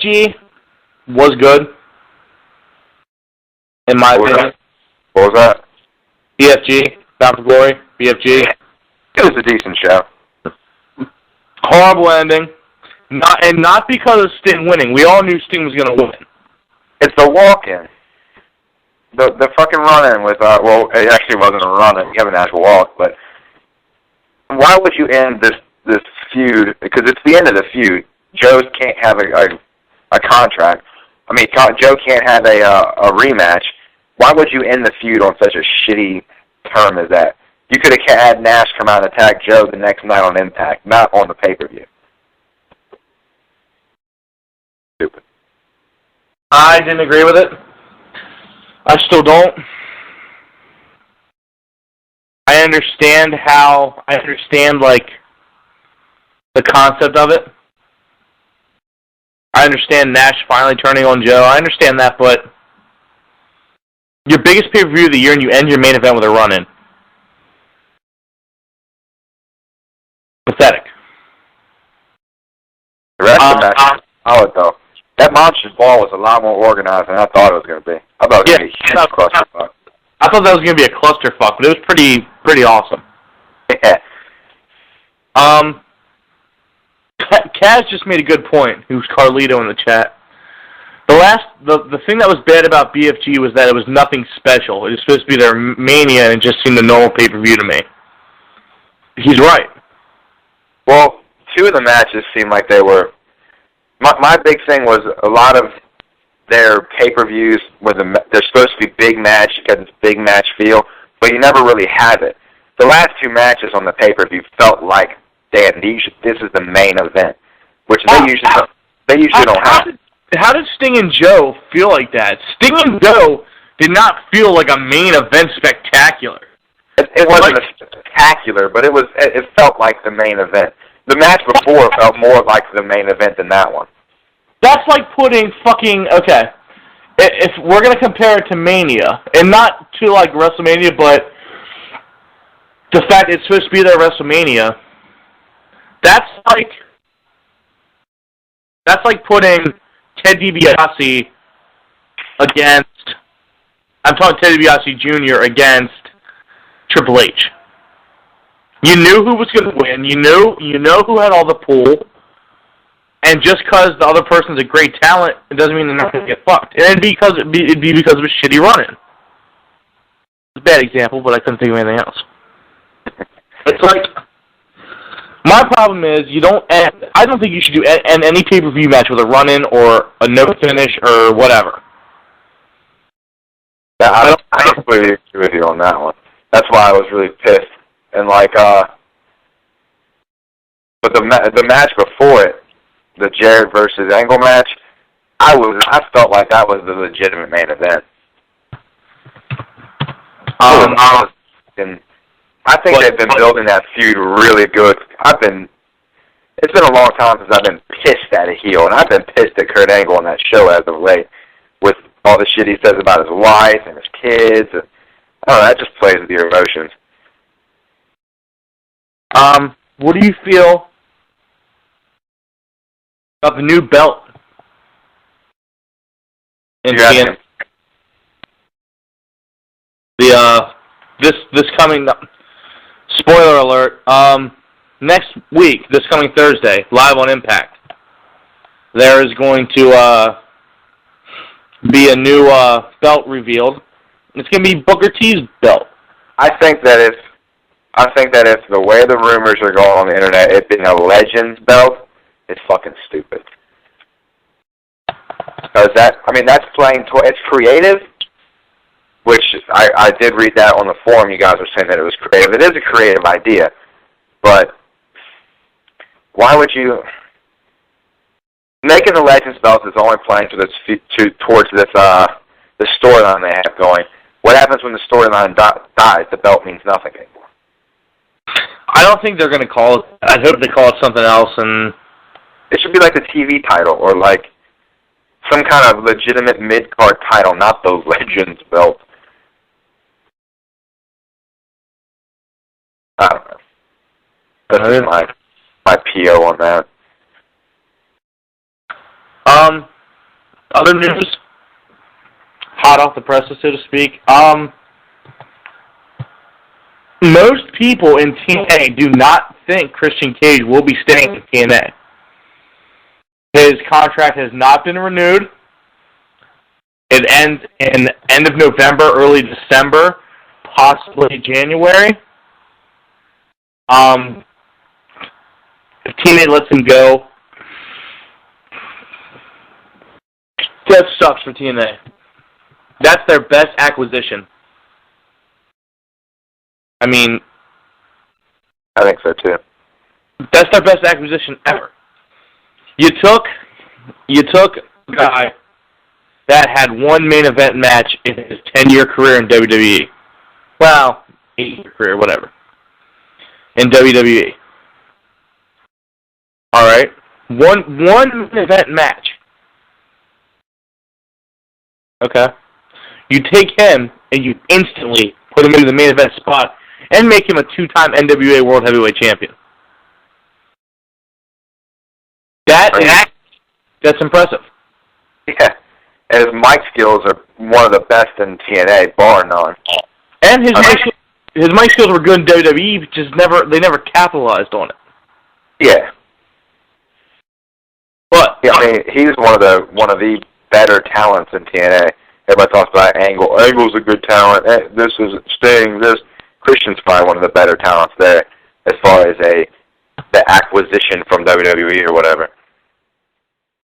BFG was good, in my opinion. What was that? BFG, Bound for Glory, BFG. It was a decent show. Horrible ending. Not because of Sting winning. We all knew Sting was going to win. It's the walk-in. The fucking run-in with, well, it actually wasn't a run-in. You have an actual walk, but why would you end this feud? Because it's the end of the feud. Joe can't have a contract. I mean, Joe can't have a rematch. Why would you end the feud on such a shitty term as that? You could have had Nash come out and attack Joe the next night on Impact, not on the pay-per-view. Stupid. I didn't agree with it. I still don't. I understand, like, the concept of it. I understand Nash finally turning on Joe. I understand that, but your biggest pay-per-view of the year and you end your main event with a run-in. Pathetic. The rest of the match was solid, though. That Monster's Ball was a lot more organized than I thought it was going to be. I thought it was going to be a huge clusterfuck. I thought that was going to be a clusterfuck, but it was pretty awesome. Yeah. Kaz just made a good point, who's Carlito in the chat. The thing that was bad about BFG was that it was nothing special. It was supposed to be their Mania, and it just seemed a normal pay-per-view to me. He's right. Well, two of the matches seemed like they were... My big thing was a lot of their pay-per-views, they're supposed to be big match, you got this big match feel, but you never really have it. The last two matches on the pay-per-view felt like, damn, this is the main event, which they usually don't have. How did Sting and Joe feel like that? Sting and Joe did not feel like a main event spectacular. It wasn't spectacular, but it felt like the main event. The match before felt more like the main event than that one. That's like putting fucking... Okay, if we're going to compare it to Mania, and not to like WrestleMania, but the fact it's supposed to be their WrestleMania, that's like putting Ted DiBiase against... I'm talking Ted DiBiase Jr. against Triple H. You knew who was going to win. You know who had all the pull. And just because the other person's a great talent, it doesn't mean they're not going to get fucked. And it'd be because of a shitty run-in. It's a bad example, but I couldn't think of anything else. It's like, my problem is I don't think you should end any pay-per-view match with a run-in or a no-finish or whatever. Yeah, I don't completely agree with you on that one. That's why I was really pissed. And like, but the match before it, the Jarrett versus Angle match, I felt like that was the legitimate main event. And I think they've been building that feud really good. It's been a long time since I've been pissed at a heel, and I've been pissed at Kurt Angle on that show as of late, with all the shit he says about his wife and his kids. And, I don't know, that just plays with your emotions. What do you feel about the new belt in TNA? This coming, spoiler alert, next week, this coming Thursday, live on Impact, there is going to be a new belt revealed. It's going to be Booker T's belt. I think that if the way the rumors are going on the internet, it being a Legends belt, it's fucking stupid. Because that's playing, it's creative, which I did read that on the forum. You guys were saying that it was creative. It is a creative idea, but why would you... Making the Legends belt is only playing towards this the storyline they have going. What happens when the storyline dies? The belt means nothing anymore. I don't think they're going to call it... I'd hope they call it something else, and... It should be like the TV title, or like some kind of legitimate mid-card title, not those Legends belts. I don't know. That's just my PO on that. Other news, hot off the presses, so to speak. Most people in TNA do not think Christian Cage will be staying in TNA. His contract has not been renewed. It ends in end of November, early December, possibly January. If TNA lets him go, that sucks for TNA. That's their best acquisition. I mean, I think so too. That's their best acquisition ever. You took a guy that had one main event match in his 10-year career in WWE. Well, 8-year career, whatever. In WWE. All right, one main event match. Okay, you take him and you instantly put him into the main event spot and make him a 2-time NWA World Heavyweight Champion. That's impressive. Yeah, and his mic skills are one of the best in TNA, bar none. And his mic skills were good in WWE, just they never capitalized on it. Yeah. But yeah, I mean, he's one of the better talents in TNA. Everybody talks about Angle. Angle's a good talent. This is Sting. This Christian's probably one of the better talents there, as far as the acquisition from WWE or whatever.